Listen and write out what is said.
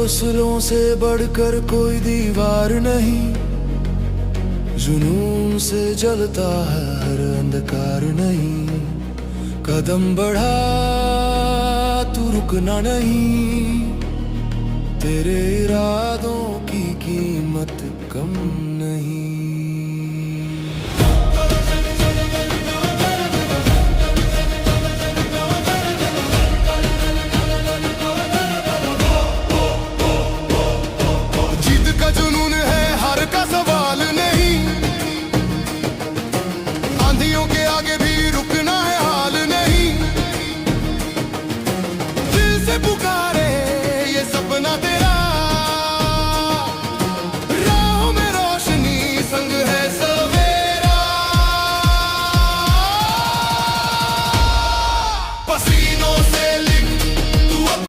हौसलों से बढ़कर कोई दीवार नहीं, जुनून से जलता है हर अंधकार नहीं। कदम बढ़ा तू रुकना नहीं, तेरे इरादों की कीमत कम नहीं।